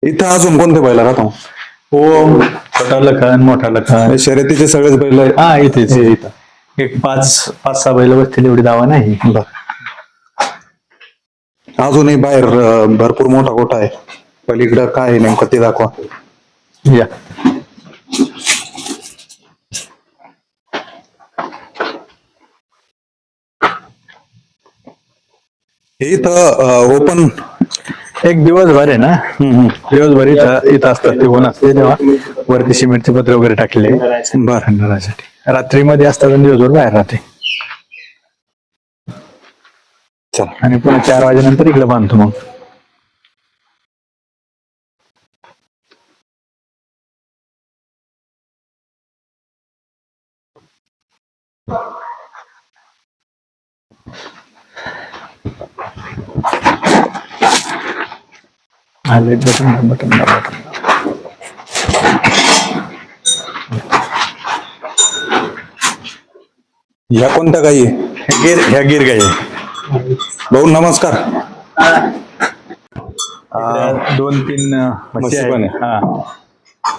इथं अजून कोणते बैल राहतो? हो, छोटा लखन, मोठा लखन, शर्यतीचे सगळेच बैल आहेत. हा इथेच इथं एक 5-6 बैल बसतील एवढी दावा नाही. अजूनही बाहेर भरपूर मोठा गोठा आहे. पलीकडं काय आहे नेमकं ते दाखवा. या हे इथं ओपन एक दिवसभर आहे ना, दिवसभर इथं असतात ते ऊन असते तेव्हा वरती सिमेंटचे पत्र वगैरे टाकले थंडासाठी. रात्रीमध्ये असतात आणि दिवसभर बाहेर राहते. चला. आणि पुन्हा 4 वाजेनंतर इकडे बांधतो मग. बटन ह्या कोणत्या गाई आहे? ह्या गिर गाई आहे. भाऊ नमस्कार. 2-3 म्हशी म्हशी पण आहेत. आहे. हा,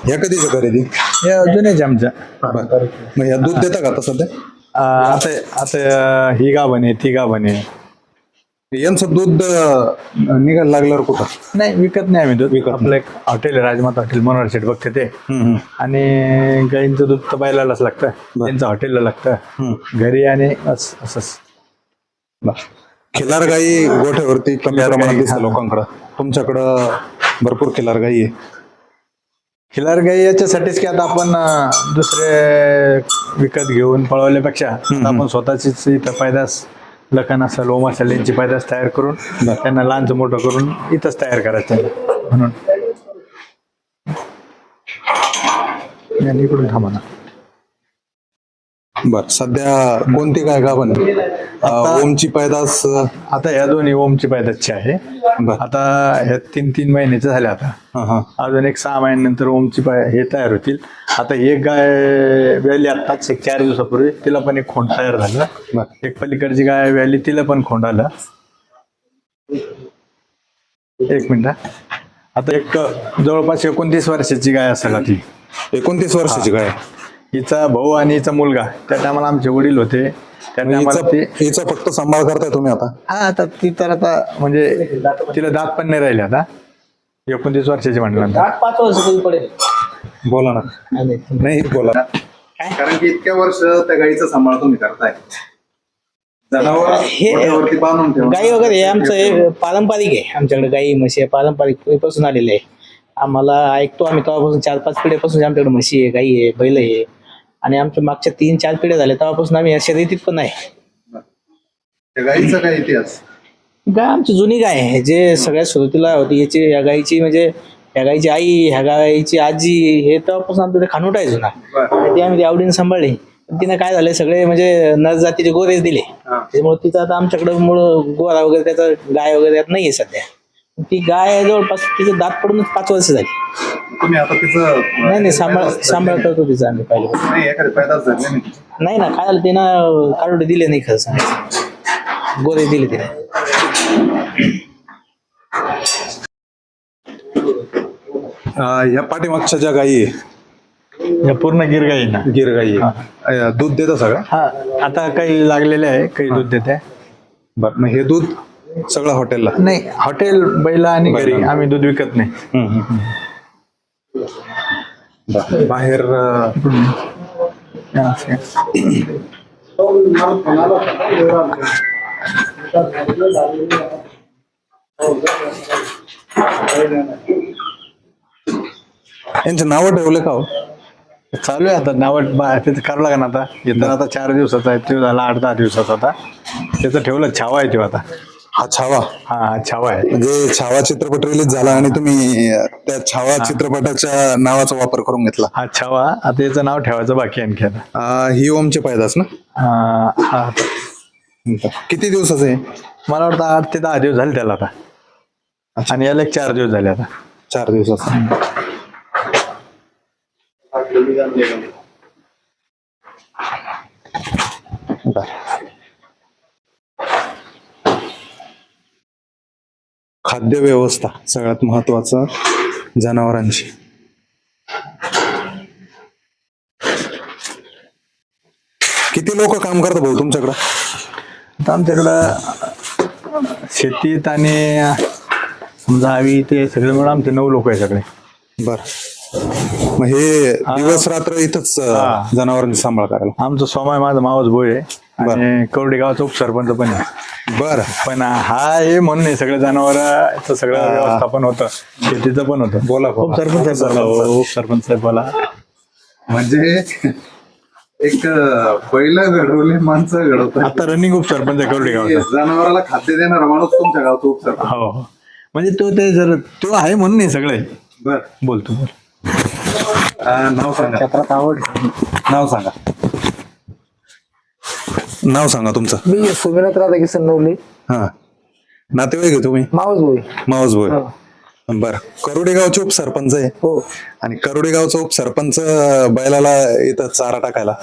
ह्या कधीच्या खरेदी? या जुन्याच आमच्या. बरं. मग ह्या दूध देता का आता सध्या? आता आता ही गाभण आहे, ती गाभण आहे. यांचं दूध निघायला लागल्यावर कुठं? नाही, विकत नाही आम्ही दूध. आपलं एक हॉटेल आहे, राजमाता हॉटेल, मनोहर शेठ बघते ते. आणि गाईंचं दूध तर बैलालाच लागतं, त्यांचं हॉटेलला लागतं घरी. आणि असंच खिलार गाई गोठ्यावरती कमी खिलार प्रमाणात गाई, दिसतं हा. लोकांकडं. तुमच्याकडं भरपूर खिलार गाई आहे. खिलार गाई याच्यासाठीच की आता आपण दुसरे विकत घेऊन पळवल्यापेक्षा आता आपण स्वतःचीच इथं पैदास, लखन असेल, ओम असेल, यांची पैदास तयार करून त्यांना लहानचं मोठं करून इथंच तयार करायचं त्यांना. म्हणून यांनी इकडून थांबा ना. बर, सध्या कोणती गाय गाभण? ओमची पैदास आता ह्या दोन्ही ओमची पैदासची आहे. आता ह्या 3 महिन्याचे झाले. आता अजून एक 6 महिन्यानंतर ओमची हे तयार होतील. आता एक गाय व्याली आत्ताच एक 4 दिवसापूर्वी, तिला पण एक खोंड तयार झालं. एक पलीकडची गाय व्याली, तिला पण खोंड आलं. 1 मिनिट. आता एक जवळपास 29 वर्षाची गाय असेल ती. 29 वर्षाची गाय. हिचा भाऊ आणि हिचा मुलगा त्या टायमाला आमचे वडील होते. त्या टायमाला ते हिचा फक्त सांभाळ करताय तुम्ही आता? हा, आता ती तर आता म्हणजे तिला दात पण नाही राहिले. आता 29 वर्षाची म्हटल्यानंतर 5 वर्ष पडेल. बोला ना. नाही बोला. कारण की इतक्या वर्ष त्या गाईचा सांभाळ तुम्ही करताय, जनावर बांधून ठेवा. गाई वगैरे हे आमचं हे पारंपरिक आहे. आमच्याकडे गाई म्हशी पारंपरिक पासून आलेले आहे. आम्हाला ऐकतो आम्ही तेव्हापासून 4-5 पिढ्यापासून आमच्याकडे म्हशी आहे, गाई आहे, बैल आहे. आणि आमच्या मागच्या 3-4 पिढ्या झाल्या तेव्हापासून आम्ही या शर्यतीत पण आहे. गाईचा काय इतिहास? गाय आमची जुनी गाय आहे, जे सगळ्यात सुरुवातीला होती. याची या गायची म्हणजे ह्या गायची आई, ह्या गायची आजी, हे तेव्हापासून आमचं ते खानोट आहे जुना. ते आम्ही आवडीने सांभाळले. तिने काय झालं, सगळे म्हणजे नर जातीचे गोरेच दिले. त्यामुळे तिचं आता आमच्याकडे मूळ गोरा वगैरे त्याचा गाय वगैरे त्यात नाहीये सध्या. ती गाय जवळपास तिचं दात पडून 5 वर्ष झाली. तुम्ही आता तिचं नाही सांभाळ करतो तिचं आम्ही पाहिजे. एखादी पैदास झाली नाही? नाही ना, काय झालं तिनं कारोडे दिले नाही, खरं सांगायचं गोरे दिले तिने. ह्या पाठीमागच्या ज्या गायी आहे, या पूर्ण गिर गाई ना. गिर गायी आहे, दूध देतं सगळं? हा, आता काही लागलेले आहे, काही दूध देते. बरं, मग हे दूध सगळं हॉटेलला? नाही, हॉटेल, बैला आणि घरी. आम्ही दूध विकत नाही. बाहेर यांचे नावं ठेवले का हो? चालू आहे आता नाव तिथं करावं लागेल. आता येताना आता 4 दिवसाचा आहे, तो झाला 8-10 दिवसाचा. आता त्याचं ठेवलं छावा आहे तो. आता हा छावा? हा, छावा आहे. म्हणजे छावा चित्रपट रिलीज झाला आणि तुम्ही त्या छावा चित्रपटाच्या नावाचा वापर करून घेतला? हा, छावा. आता याचं नाव ठेवायचं बाकी आणखी. आता ही ओमची पैदास ना? हा, किती दिवसाचं आहे? मला वाटतं 8 ते 10 दिवस झाले त्याला आता. आणि याला 4 दिवस झाले आता. 4 दिवसाचं. खाद्य व्यवस्था सगळ्यात महत्वाचं जनावरांची. किती लोक काम करतात भाऊ तुमच्याकडं? आता आमच्याकडं शेतीत आणि समजा हवी ते सगळे मिळून आमचे 9 लोक आहे सगळे. बर, मग हे दिवस रात्र इथंच जनावरांची सांभाळ करायला? आमचं सोमा आहे, माझा मावस भाऊ आहे. आणि कवडी गावाचा उपसरपंच पण आहे. बर पण हा हे म्हणून नाही, सगळं जनावरांचं सगळं व्यवस्थापन होतं, शेतीचं पण होतं. बोला उपसरपंच साहेब बोला. उपसरपंच साहेब बोला. म्हणजे एक पहिलं घडवले माणसं घडवतात. आता रनिंग उपसरपंच आहे कवडी गावाचा. जनावराला खाद्य देणारा माणूस तुमच्या गावचा उपसरपंच. हो हो. म्हणजे तो ते जर तो आहे म्हणून नाही सगळे. बर बोलतो बोल. नाव सांगा. क्षेत्रात आवड नाव सांगा. नाव सांगा तुमचं. मी सोमनाथ राधाकिशन नवले, हा नातेवाईक आहे तुम्ही? मावस भाऊ. मावस बोय. बर करोडे गावचे उपसरपंच आहे. हो, आणि करोडे गावचा उपसरपंच बैलाला इथं चारा टाकायला.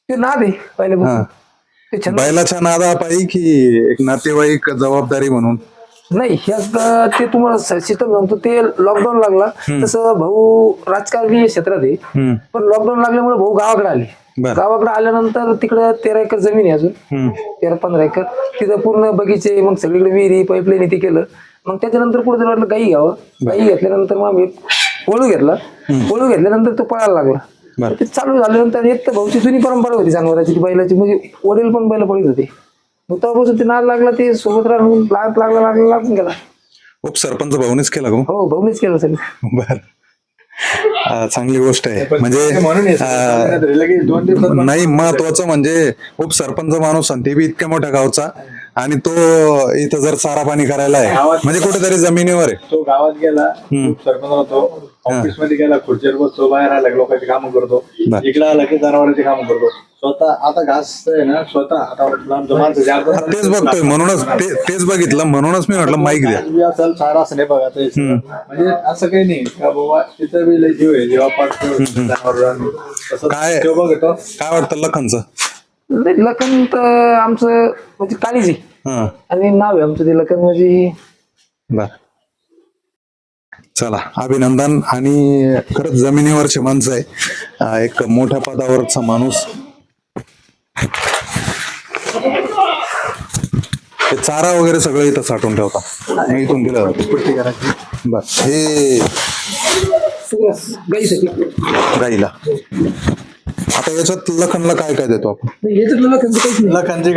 ते नाद आहे पहिले हा ते छंद बैलाच्या नादापायी की एक नातेवाईक जबाबदारी म्हणून? नाही. ह्यात ते तुम्हाला सिस्टम सांगतो. ते लॉकडाऊन लागला तसं भाऊ राजकारणी क्षेत्रात आहे, पण लॉकडाऊन लागल्यामुळे भाऊ गावाकडे आले. बर. गावाकडे आल्यानंतर तिकडं 13 एकर जमीन आहे अजून, 13-15 एकर. तिथं पूर्ण बगीचे, मग सगळीकडे विहिरी, पाईपलाईन ते केलं. मग त्याच्यानंतर पुढे वाटलं गाई घ्यावं. गाई घेतल्यानंतर मग आम्ही वळू घेतला. वळू घेतल्यानंतर तो पळायला लागला. ते चालू झाल्यानंतर एक तर भाऊची जुनी परंपरा होती जनावरांची, ती बैलाची, म्हणजे वडील पण बैल पळीत होते. मग तेव्हापासून ते नाद लागला, ते सोबत राहून लागून गेला. उपसरपंच भाऊनेच केला का? हो, भाऊनेच केलं सगळं. बर चांगली गोष्ट आहे. म्हणजे म्हणून लगेच 2 दिवसात नाही महत्वाचं म्हणजे उपसरपंच माणूस आणि ते बी इतक्या मोठ्या गावचा, आणि तो इथं जर चारा पाणी करायला आहे म्हणजे कुठेतरी जमिनीवर आहे. तो गावात गेला, सरपंच होतो, ऑफिस मध्ये गेला, खुर्चीवर बसतो, बाहेर आला लोकांची कामं करतो, इकडे आला की जनावरांची कामं करतो. स्वतः आता घास आहे ना, स्वतः आता तेच बघतोय म्हणूनच तेच बघितलं म्हणूनच मी म्हटलं माईक द्या. असेल सारा असं नाही बघा. म्हणजे असं काही नाही का बाबा तिथं बी लय जीव आहे, जेव्हा काय बघतो. काय वाटतं लखनचं? नाही, लखन तर आमचं म्हणजे काळीजी हा आणि नाव आहे आमचं ते लखन म्हणजे. बर चला अभिनंदन. आणि खरंच जमिनीवरचे माणसं आहे, एक मोठ्या पदावरचा माणूस. हे चारा वगैरे सगळं इथं साठवून ठेवता, इथून दिलं जातं. बर हे गाईसाठी गाईला. आता याच्यात लखनला काय काय देतो आपण? याच्यातलं लखनचं काहीच नाही. लखनच्या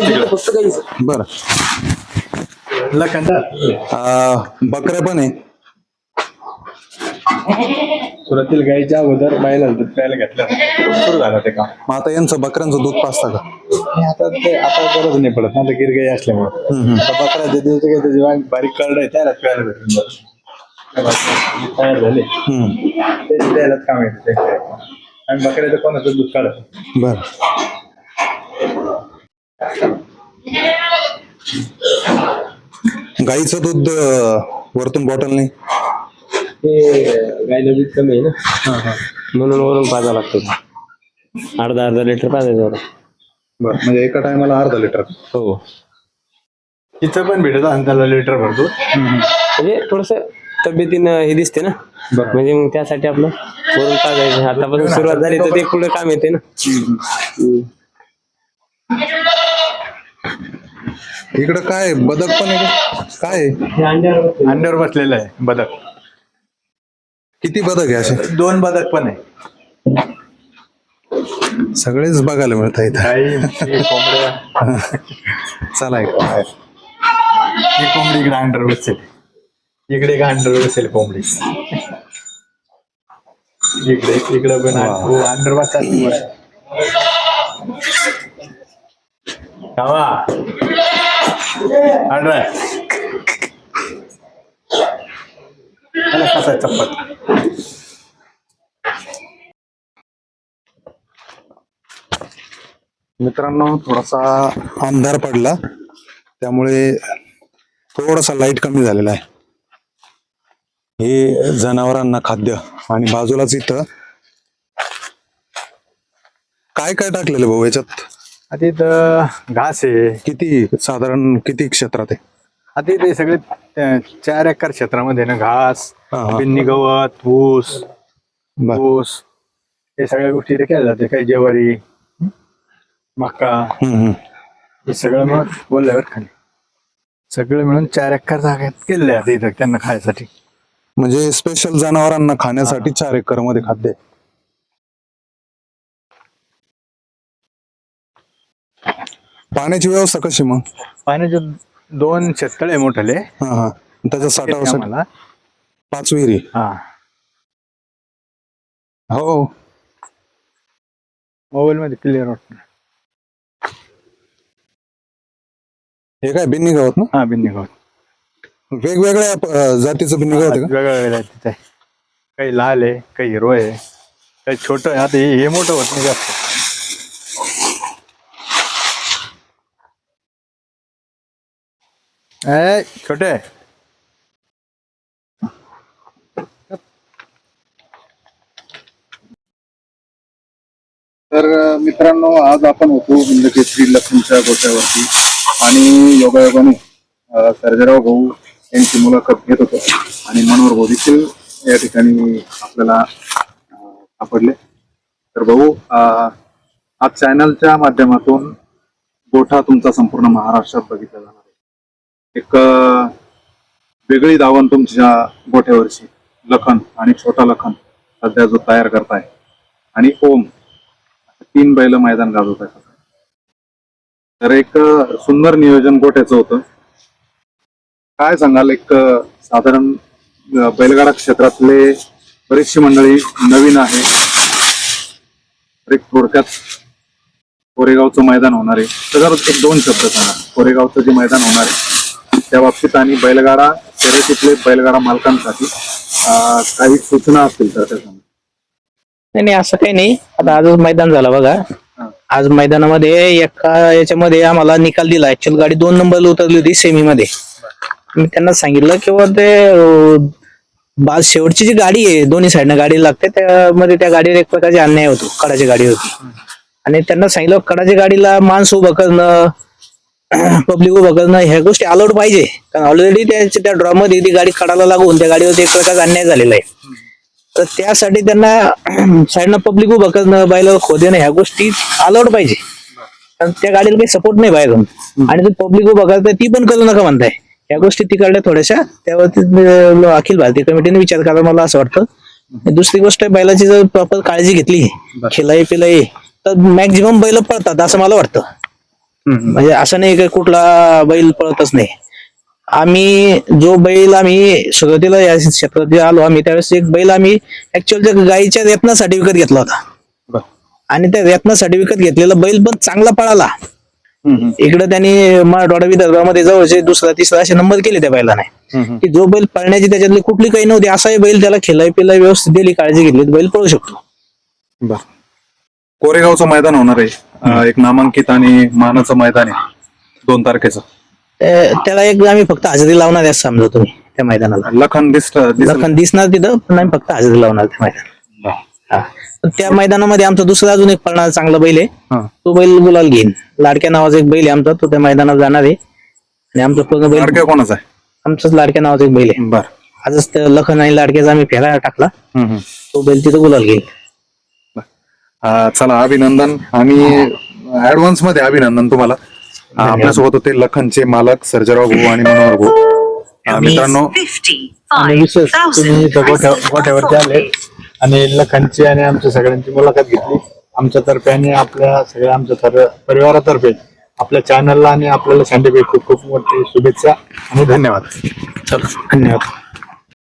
इकडे फक्त गाईच. बर लखन बकऱ्या पण आहे. सुरुवातील गाईच्या अगोदर बायला दूध प्यायला घेतलं, सुरू झालं ते काम. मग आता यांचं बकऱ्यांचं दूध पाजता का? आता गरज नाही पडत ना, आता गिरगाई असल्यामुळे. बकऱ्या देते काय त्याची बारीक कळड आहे, त्याला प्यायला भेटून जातं. तयार झाले ते द्यायलाच काम येते. आणि बकऱ्याचं कोणाचं दूध काढत. बर गाईचं दूध वरतून बॉटल नाही? ते गायला दूध कमी आहे ना, म्हणून वरून पाजा लागतो. अर्धा लिटर पाजायचं. बर म्हणजे एका टायमाला अर्धा लिटर? हो. तिथं पण भेटत आणि त्याला लिटर भरतो. म्हणजे थोडस तब्येतीनं हे दिसते ना, म्हणजे मग त्यासाठी आपलं वरून पाजायचं. आतापासून सुरुवात झाली तर ते पुढे काम येते ना. इकडं काय बदक पण आहे का? काय आहे? अंड्यावर बसलेलं आहे बदक. किती बदक आहे असे? 2 बदक पण आहे. सगळेच बघायला मिळत आहेत. काही कोंबड्या. चला एक ही कोंबडी इकडे अंडर बसेल, इकडे एक अंडर बसेल कोंबडी. इकडे पण अंडर बसतात. अंडर कसा चप्पट. मित्रांनो थोडासा अंधार पडला त्यामुळे थोडासा लाईट कमी झालेला आहे. हे जनावरांना खाद्य आणि बाजूलाच इथं काय काय टाकलेलं भाऊ याच्यात? आता इथं घास आहे. किती साधारण किती क्षेत्रात आहे? आता इथे सगळे 4 एकर क्षेत्रामध्ये ना घास, हा. बिन्नी गवत, ऊस, बर. ऊस हे सगळ्या गोष्टी इथे केल्या जाते. काही ज्वारी, मका हे सगळं मिळून बोलल्यावर खाली सगळं मिळून 4 एकर जागेत केले जाते इथं त्यांना खायसाठी. म्हणजे स्पेशल जनावरांना खाण्यासाठी 4 एकर मध्ये खाद्य आहे. पाण्याची व्यवस्था कशी मग? पाण्याचे 2 शेततळे मोठले हा हा. त्याच्या साठासाठी आम्हाला. 5 विहिरी. हा, हो. मोबाईल मध्ये क्लिअर वाटत. हे काय बिन्नी गावात ना? हा, बिन्नी गावात. वेगवेगळ्या जातीचं बिन्नी गावात आहे का? वेगळ्या वेगळ्या तिथे काही लाल आहे, काही हिरवं आहे, काही छोटं आहे. आता हे मोठं होत नाही जास्त. छोटे आहे. तर मित्रांनो, आज आपण होतो हिंदकेसरी लखनच्या गोट्यावरती आणि योगायोगाने सर्जेराव भाऊ यांची मुलाखत घेत होतो आणि मनोहर भाऊ देखील या ठिकाणी आपल्याला सापडले. तर भाऊ, आज चॅनलच्या माध्यमातून गोठा तुमचा संपूर्ण महाराष्ट्रात बघितला जाणार आहे. एक वेगळी दावण तुमच्या गोठ्यावरची लखन आणि छोटा लखन सध्या जो तयार करताय आणि ओम 3 बैल मैदान गाजवत आहे. तर एक सुंदर नियोजन गोठ्याचं होतं. काय सांगाल, एक साधारण बैलगाडा क्षेत्रातले बरीचशी मंडळी नवीन आहे, तर एक थोडक्यात कोरेगावचं मैदान होणार आहे, तर एक 2 शब्द सांगा कोरेगावचं जे मैदान होणार आहे त्या बाबतीत आणि बैलगाडा शर्यतीतले बैलगाडा मालकांसाठी काही सूचना असतील तर त्या सांगा. नाही, असं काही नाही. आता आजच मैदान झालं बघा. आज मैदानामध्ये एका याच्यामध्ये आम्हाला निकाल दिला. ऍक्च्युअल गाडी 2 नंबरला उतरली होती सेमी मध्ये. मी त्यांना सांगितलं किंवा ते शेवटची जी गाडी आहे, दोन्ही साईडनं गाडी लागते, त्यामध्ये त्या गाडीवर एक प्रकारचे अन्याय होतो. कडाची गाडी होती आणि त्यांना सांगितलं कडाच्या गाडीला माणसं उभं करणं, पब्लिक उभं करणं, ह्या गोष्टी अलाउड पाहिजे. कारण ऑलरेडी त्या ड्रॉ मध्ये ती गाडी कडाला लागून त्या गाडीवरती एक प्रकारचा अन्याय झालेला आहे. तर त्यासाठी त्यांना साईडनं पब्लिक उभं करणं, बैलाला खो देणं, ह्या गोष्टी अलाउड पाहिजे. कारण त्या गाडीला काही सपोर्ट नाही बाहेरून. आणि ते पब्लिक उभं करताय ती पण करू नका म्हणताय. ह्या गोष्टी तिकडल्या थोड्याशा त्यावरती अखिल भारतीय कमिटीने विचार करा, मला असं वाटतं. दुसरी गोष्ट, बैलाची जर प्रॉपर काळजी घेतली, खिलाई पिलाई, तर मॅक्झिमम बैल पळतात असं मला वाटतं. म्हणजे असं नाही की कुठला बैल पळतच नाही. आम्ही सुरुवातीला या क्षेत्रात जे आलो आम्ही, त्यावेळेस एक बैल आम्ही ऍक्च्युअल गाईच्या रत्नासाठी विकत घेतला होता आणि त्या रत्नासाठी विकत घेतलेला बैल पण चांगला पळाला. इकडे त्यांनी मराठवाडा विदर्भामध्ये जवळचे 2रा 3रा असे नंबर केले त्या बैलाने, की जो बैल पळण्याची त्याच्यातली कुठली काही नव्हती, असाही बैल त्याला खिलाई पिलाई व्यवस्थित दिली, काळजी घेतली, बैल पळू शकतो. कोरेगावचं मैदान होणार आहे, एक नामांकित आणि मानाचं मैदान आहे 2 तारखेचं. त्याला एक आम्ही फक्त हजेरी लावणार आहे समजा तुम्ही त्या मैदानाला. लखन दिसणार तिथं, पण आम्ही फक्त हजेरी लावणार त्या मैदानाला. त्या मैदानामध्ये आमचा दुसरा अजून एक पळणारा चांगला बैल आहे, तो बैल गुलाल घेईन. लाडक्या नावाचा एक बैल आहे आमचा, तो त्या मैदानात जाणार आहे. आणि आमचा पूर्ण बैल लाडक्या कोणाचा आहे? आमचाच लाडक्या नावाचा एक बैल आहे. बर. आजच त्या लखन आणि लाडक्याचा आम्ही फेरा टाकला, तो बैल तिथं गुलाल घेईल. चला, अभिनंदन आणि ऍडव्हान्स मध्ये अभिनंदन तुम्हाला. आपल्यासोबत होते लखनचे मालक सर्जेराव भाऊ आणि मनोहर भाऊ. मित्रांनो, आणि विशेष तुम्ही इथं गोठ्यावरती आले आणि लखनची आणि आमच्या सगळ्यांची मुलाखत घेतली आमच्यातर्फे आणि आपल्या सगळ्या आमच्या परिवारातर्फे. आपल्या चॅनलला आणि आपल्याला सँडीबेग खूप खूप मोठी शुभेच्छा आणि धन्यवाद. चला, धन्यवाद.